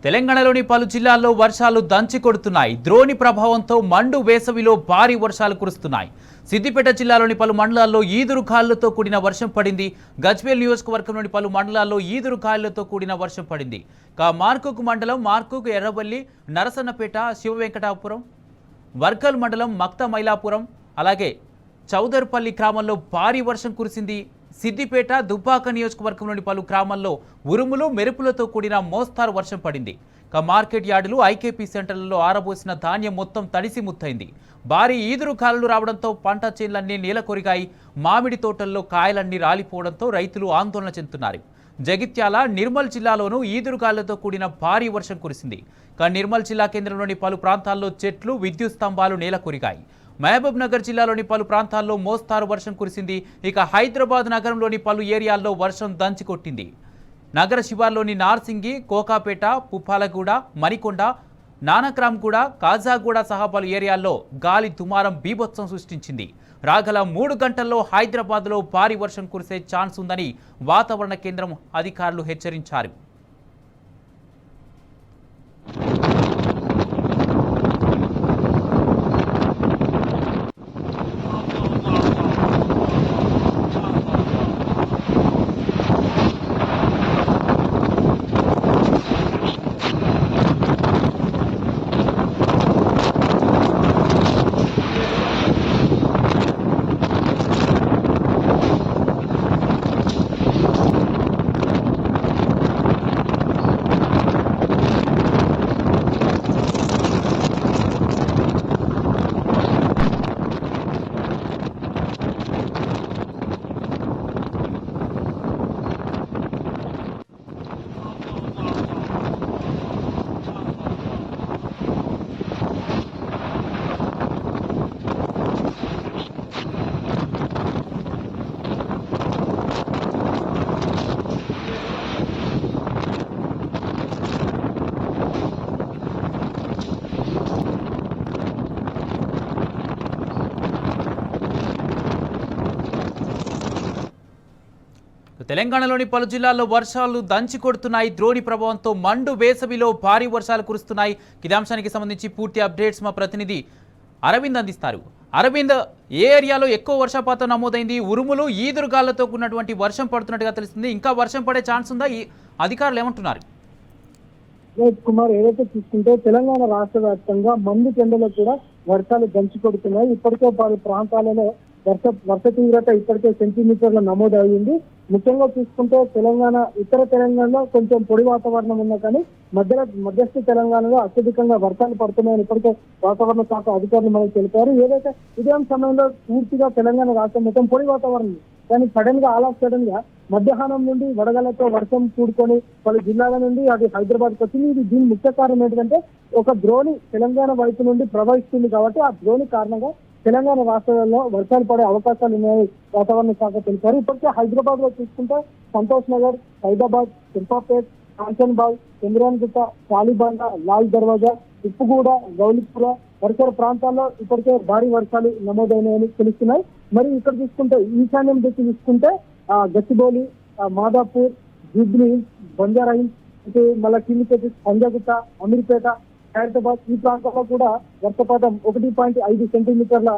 తెలంగాణలోని పలు జిల్లాల్లో వర్షాలు దంచి కొడుతున్నాయి. ద్రోణి ప్రభావంతో మండు వేసవిలో భారీ వర్షాలు కురుస్తున్నాయి. సిద్దిపేట జిల్లాలోని పలు మండలాల్లో ఈదురుగాలులతో కూడిన వర్షం పడింది. గజ్వేల్ నియోజకవర్గంలోని పలు మండలాల్లో ఈదురుగాలులతో కూడిన వర్షం పడింది. మార్కుకు మండలం మార్కుకు ఎర్రవల్లి, నరసన్నపేట, శివవెంకటాపురం, వర్గల్ మండలం మక్త మైలాపురం, అలాగే చౌదర్పల్లి గ్రామంలో భారీ వర్షం కురిసింది. సిద్దిపేట, దుబ్బాక నియోజకవర్గంలోని పలు గ్రామాల్లో ఉరుములు, మెరుపులతో కూడిన మోస్తారు వర్షం పడింది. మార్కెట్ యార్డులు, ఐకేపీ సెంటర్లలో ఆరబోసిన ధాన్యం మొత్తం తడిసి ముత్తైంది. భారీ ఈదురుగాలులు రావడంతో పంట చేన్లన్నీ నేలకొరిగాయి. మామిడి తోటల్లో కాయలన్నీ రాలిపోవడంతో రైతులు ఆందోళన చెందుతున్నారు. జగిత్యాల, నిర్మల్ జిల్లాలోనూ ఈదురుగాలులతో కూడిన భారీ వర్షం కురిసింది. నిర్మల్ జిల్లా కేంద్రంలోని పలు ప్రాంతాల్లో చెట్లు, విద్యుత్ స్తంభాలు నేలకొరిగాయి. మహబూబ్ నగర్ జిల్లాలోని పలు ప్రాంతాల్లో మోస్తారు వర్షం కురిసింది. హైదరాబాద్ నగరంలోని పలు ఏరియాల్లో వర్షం దంచికొట్టింది. నగర శివార్లోని నార్సింగి, కోకాపేట, పుప్పాలగూడ, మణికొండ, నానక్రామ్గూడ, కాజాగూడ సహా పలు ఏరియాల్లో గాలి దుమారం బీభత్సం సృష్టించింది. రాగల 3 గంటల్లో హైదరాబాద్లో భారీ వర్షం కురిసే ఛాన్స్ ఉందని వాతావరణ కేంద్రం అధికారులు హెచ్చరించారు. తెలంగాణలోని పలు జిల్లాల్లో వర్షాలు దంచి కొడుతున్నాయి. ద్రోణి ప్రభావంతో మండు వేసవిలో భారీ వర్షాలు కురుస్తున్నాయి. ఇదే అంశానికి సంబంధించి పూర్తి అప్డేట్స్ మా ప్రతినిధి అరవింద్ అందిస్తారు. అరవింద్, ఏ ఏరియాలో ఎక్కువ వర్షపాతం నమోదైంది? ఉరుములు, ఈదురుగాళ్లతో కూడినటువంటి వర్షం పడుతున్నట్టుగా తెలుస్తుంది. ఇంకా వర్షం పడే ఛాన్స్ ఉందా? ఈ అధికారులు ఏమంటున్నారు? కుమార్, ఏదైతే చూసుకుంటే తెలంగాణ రాష్ట్ర వ్యాప్తంగా మండు టెండలో కూడా వర్షాలు దంచి కొడుతున్నాయి. ఇప్పటికే పలు ప్రాంతాలలో వర్ష తీవ్రత ఇప్పటికే సెంటీమీటర్ల నమోదు అయ్యింది. ముఖ్యంగా చూసుకుంటే ఇతర తెలంగాణలో కొంచెం పొడి వాతావరణం ఉన్నా కానీ మధ్యస్థ తెలంగాణలో అత్యధికంగా వర్షాలు పడుతున్నాయని ఇప్పటికే వాతావరణ శాఖ అధికారులు మనకు తెలిపారు. ఏదైతే ఉదయం సమయంలో పూర్తిగా తెలంగాణ రాష్ట్రం మొత్తం పొడి వాతావరణం, కానీ సడన్ గా మధ్యాహ్నం నుండి వడగలతో వర్షం కూడుకొని పలు జిల్లాల నుండి అది హైదరాబాద్కి వచ్చింది. దీని ముఖ్య కారణం ఏంటంటే ఒక ద్రోణి తెలంగాణ వైపు నుండి ప్రవహిస్తుంది కాబట్టి ఆ ద్రోణి కారణంగా తెలంగాణ రాష్ట్రాల్లో వర్షాలు పడే అవకాశాలు ఉన్నాయని వాతావరణ శాఖ తెలిపారు. ఇప్పటికే హైదరాబాద్ లో చూసుకుంటే సంతోష్ నగర్, సైదాబాద్, చింపాపేట్, కాంచన్బాగ్, చంద్రాన్గుట్ట, కాలిబండ, లాల్ దర్వాజా, ఉప్పుగూడ, గౌలిపుర పరిసర ప్రాంతాల్లో ఇప్పటికే భారీ వర్షాలు నమోదైనాయని తెలుస్తున్నాయి. మరి ఇక్కడ చూసుకుంటే ఈశాన్యం దిక్కు చూసుకుంటే గచ్చిబౌలి, మాదాపూర్, జూబ్లీ, బంజారాహిల్స్, ఇటు మళ్ళీ కిందికి పంజాగుట్ట, అమీర్పేట, హైదరాబాద్ ఈ ప్రాంతంలో కూడా వర్షపాతం 1.5 సెంటీమీటర్ల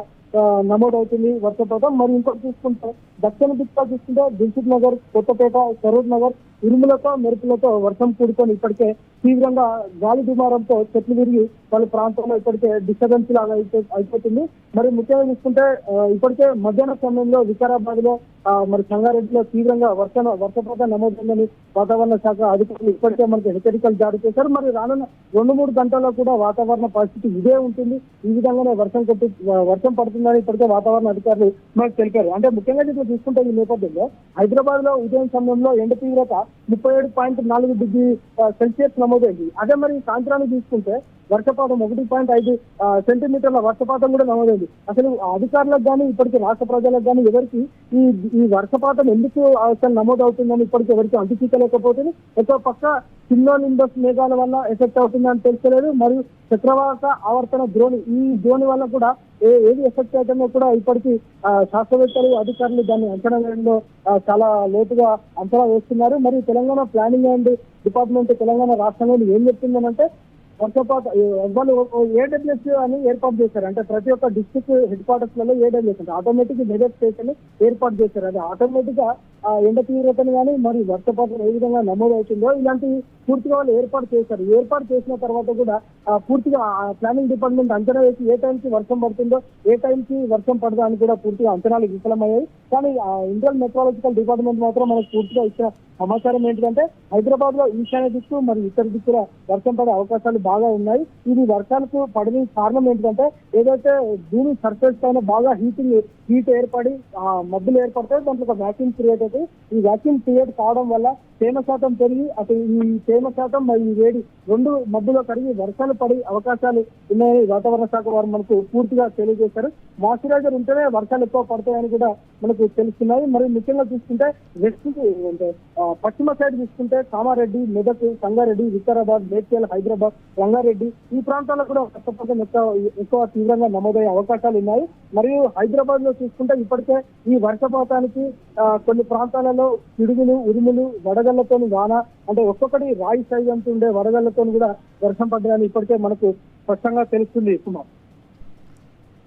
నమోదవుతుంది వర్షపాతం. మరి ఇంకోటి చూసుకుంటే దక్షిణ దిక్కుగా చూసుకుంటే దిల్సుఖ్ నగర్, కొత్తపేట, సరూర్ నగర్ ఉరుములతో మెరుపులతో వర్షం కూడుకొని ఇప్పటికే తీవ్రంగా గాలి దుమారంతో చెట్లు విరిగి పలు ప్రాంతాల్లో ఇప్పటికే డిస్టర్బెన్స్ లాగా అయిపోతుంది. మరి ముఖ్యంగా చూసుకుంటే ఇప్పటికే మధ్యాహ్న సమయంలో వికారాబాద్ లో మరి సంగారెడ్డిలో తీవ్రంగా వర్షపాతం నమోదైందని వాతావరణ శాఖ అధికారులు ఇప్పటికే మనకి హెచ్చరికలు జారీ చేశారు. మరి రానున్న 2-3 గంటల్లో కూడా వాతావరణ పరిస్థితి ఇదే ఉంటుంది. ఈ విధంగానే వర్షం పడుతుందని ఇప్పటికే వాతావరణ అధికారులు మనకు తెలిపారు. అంటే ముఖ్యంగా చూసుకుంటే ఈ నేపథ్యంలో హైదరాబాద్ లో ఉదయం సమయంలో ఎండ తీవ్రత 37.4 డిగ్రీ సెల్సియస్ నమోదైంది. అదే మరి సాయంత్రాన్ని తీసుకుంటే వర్షపాతం 1.5 సెంటీమీటర్ల వర్షపాతం కూడా నమోదైంది. అసలు అధికారులకు కానీ ఇప్పటికీ రాష్ట్ర ప్రజలకు కానీ ఎవరికి ఈ ఈ వర్షపాతం ఎందుకు అసలు నమోదవుతుందని ఇప్పటికీ ఎవరికి అంతుచిక్కలేకపోతుంది. ఒక పక్క కిందో నింబస్ మేఘాల వల్ల ఎఫెక్ట్ అవుతుందని తెలుసుకోలేదు, మరియు చక్రవాక ఆవర్తన ద్రోణి ఈ ద్రోణి వల్ల కూడా ఏది ఎఫెక్ట్ అవుతుందో కూడా ఇప్పటికీ శాస్త్రవేత్తలు అధికారులు దాన్ని అంచనా వేయడంలో చాలా లోతుగా అంచనా వేస్తున్నారు. మరియు Telangana planning and department Telangana రాష్ట్రంలో ఏం చెప్తుందనంటే వర్షపాతం వాళ్ళు ఏడబ్ల్యూఎస్ అని ఏర్పాటు చేశారు. అంటే ప్రతి ఒక్క డిస్ట్రిక్ట్ హెడ్ క్వార్టర్స్ లలో ఏడబ్ల్యూఎస్ అంటే ఆటోమేటిక్ వెదర్ స్టేషన్ ఏర్పాటు చేశారు. అది ఆటోమేటిక్ గా ఎండ తీవ్రతను కానీ మరి వర్షపాతం ఏ విధంగా నమోదవుతుందో ఇలాంటి పూర్తిగా వాళ్ళు ఏర్పాటు చేశారు. ఏర్పాటు చేసిన తర్వాత కూడా పూర్తిగా ప్లానింగ్ డిపార్ట్మెంట్ అంచనా వేసి ఏ టైంకి వర్షం పడుతుందో ఏ టైంకి వర్షం పడదా అని కూడా పూర్తిగా అంచనాలు విఫలమయ్యాయి. కానీ ఇండియన్ మెట్రాలజికల్ డిపార్ట్మెంట్ మాత్రం మనకు పూర్తిగా ఇచ్చిన సమాచారం ఏంటంటే హైదరాబాద్ లో ఈశాన్య దిక్కు మరియు ఇతర దిక్కుల వర్షం పడే అవకాశాలు బాగా ఉన్నాయి. ఇది వర్షాలకు పడని కారణం ఏంటంటే ఏదైతే భూమి సర్ఫేస్ పైన బాగా హీట్ ఏర్పడి మబ్బులు ఏర్పడతాయి, దాంట్లో ఒక వ్యాక్యూమ్ క్రియేట్ అవుతాయి. ఈ వ్యాక్యూమ్ క్రియేట్ కావడం వల్ల తేమ శాతం పెరిగి అటు ఈ తేమ శాతం మరియు ఈ వేడి రెండు మబ్బులో కరిగి వర్షాలు పడే అవకాశాలు ఉన్నాయని వాతావరణ శాఖ వారు మనకు పూర్తిగా తెలియజేశారు. మాయిశ్చరైజర్ ఉంటేనే వర్షాలు ఎక్కువ పడతాయని కూడా మనకు తెలుస్తున్నాయి. మరి ముఖ్యంగా చూసుకుంటే వెస్ట్ అంటే పశ్చిమ సైడ్ చూసుకుంటే కామారెడ్డి, మెదక్, సంగారెడ్డి, వికారాబాద్, మేడ్చల్, హైదరాబాద్, రంగారెడ్డి ఈ ప్రాంతాల్లో కూడా వర్షపాతం ఎక్కువ తీవ్రంగా నమోదయ్యే అవకాశాలు ఉన్నాయి. మరియు హైదరాబాద్ లో చూసుకుంటే ఇప్పటికే ఈ వర్షపాతానికి కొన్ని ప్రాంతాలలో పిడుగులు, ఉరుములు, వడగళ్లతో వాన అంటే ఒక్కొక్కటి రాయి సైజ్ అంటూ ఉండే వడగళ్లతో కూడా వర్షం పడ్డాయని ఇప్పటికే మనకు స్పష్టంగా తెలుస్తుంది. కుమార్,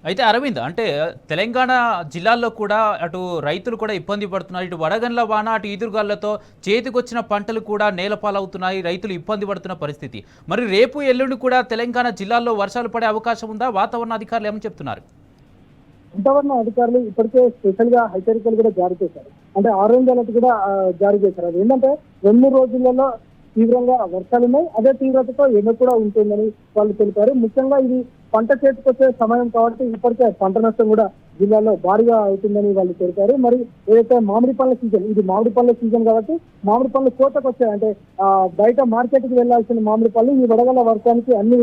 అయితే అరవింద్, అంటే తెలంగాణ జిల్లాల్లో కూడా అటు రైతులు కూడా ఇబ్బంది పడుతున్నారు. ఇటు వడగండ్ల వాన, అటు ఈదురుగాళ్లతో చేతికొచ్చిన పంటలు కూడా నేలపాలవుతున్నాయి, రైతులు ఇబ్బంది పడుతున్న పరిస్థితి. మరి రేపు ఎల్లుండి కూడా తెలంగాణ జిల్లాల్లో వర్షాలు పడే అవకాశం ఉందా? వాతావరణ అధికారులు ఏమని చెప్తున్నారు? వాతావరణ అధికారులు ఇప్పటికే స్పెషల్ గా హెచ్చరికలు కూడా జారీ చేశారు. అంటే ఆరెంజ్ అలర్ట్ కూడా జారీ చేశారు. అది ఏంటంటే 2 రోజులలో తీవ్రంగా వర్షాలు ఉన్నాయి, అదే తీవ్రతతో ఎండ కూడా ఉంటుందని వాళ్ళు తెలిపారు. ముఖ్యంగా ఇది పంట చేతికొచ్చే సమయం కాబట్టి ఇప్పటికే పంట నష్టం కూడా జిల్లాలో భారీగా అవుతుందని వాళ్ళు తెలిపారు. మరి ఏదైతే మామిడి పళ్ళ సీజన్, ఇది మామిడి పళ్ళ సీజన్ కాబట్టి మామిడి పళ్ళు కోతకు వచ్చాయి. అంటే బయట మార్కెట్ కి వెళ్లాల్సిన మామిడి పళ్ళు ఈ వడగళ్ల వర్షానికి అన్ని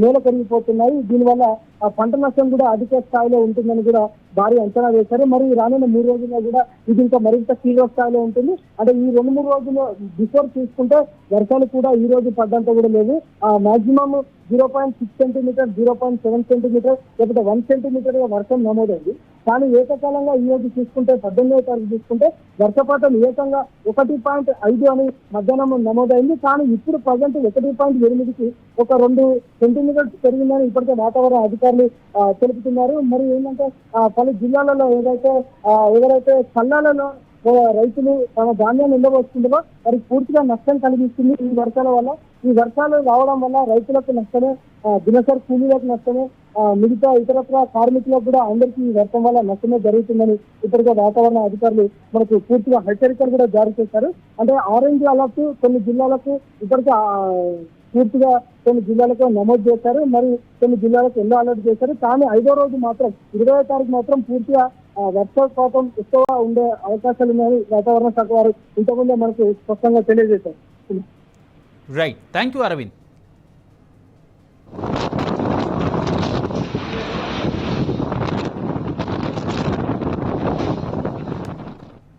నేల కరిగిపోతున్నాయి. దీనివల్ల ఆ పంట నష్టం కూడా అధిక స్థాయిలో ఉంటుందని కూడా భారీ అంచనా వేశారు. మరి రానున్న 3 రోజుల్లో కూడా ఇది ఇంకా మరింత తీవ్ర స్థాయిలో ఉంటుంది. అంటే ఈ 2-3 రోజులు బిఫోర్ చూసుకుంటే వర్షాలు కూడా ఈ రోజు పడ్డంత కూడా లేవు. మాక్సిమం 0.6 సెంటీమీటర్, 0.7 సెంటీమీటర్ లేకపోతే 1 సెంటీమీటర్ వర్షం నమోదైంది. కానీ ఏకకాలంగా ఈ రోజు చూసుకుంటే 18వ తారీఖు చూసుకుంటే వర్షపాతం ఏకంగా 1.5 అని మధ్యాహ్నం నమోదైంది. కానీ ఇప్పుడు ప్రజెంట్ 1.8కి ఒక 2 సెంటీమీటర్స్ పెరిగిందని ఇప్పటికే వాతావరణ అధికారులు తెలుపుతున్నారు. మరి ఏంటంటే పలు జిల్లాలలో ఎవరైతే కళ్ళాలలో రైతులు తమ ధాన్యాన్ని నిల్వస్తుందో వారికి పూర్తిగా నష్టం కలిగిస్తుంది ఈ వర్షాల వల్ల. ఈ వర్షాలు రావడం వల్ల రైతులకు నష్టమే, దినసరి కూలీలకు నష్టమే, మిగతా ఇతరత్ర కార్మికులకు కూడా అందరికీ ఈ వర్షం వల్ల నష్టమే జరుగుతుందని ఇప్పటికే వాతావరణ అధికారులు మనకు పూర్తిగా హెచ్చరికలు కూడా జారీ చేశారు. అంటే ఆరెంజ్ అలర్ట్ కొన్ని జిల్లాలకు ఇప్పటికే పూర్తిగా కొన్ని జిల్లాలకు నమోదు చేశారు, మరి కొన్ని జిల్లాలకు ఎల్లో అలర్ట్ చేశారు. కానీ 5వ రోజు మాత్రం 20వ తారీఖు మాత్రం పూర్తిగా వర్షపాతం ఎక్కువ ఉండే అవకాశాలు ఉన్నాయని వాతావరణ శాఖ వారు ఇంతకుముందే మనకు స్పష్టంగా తెలియజేశారు. Right, thank you Arvind.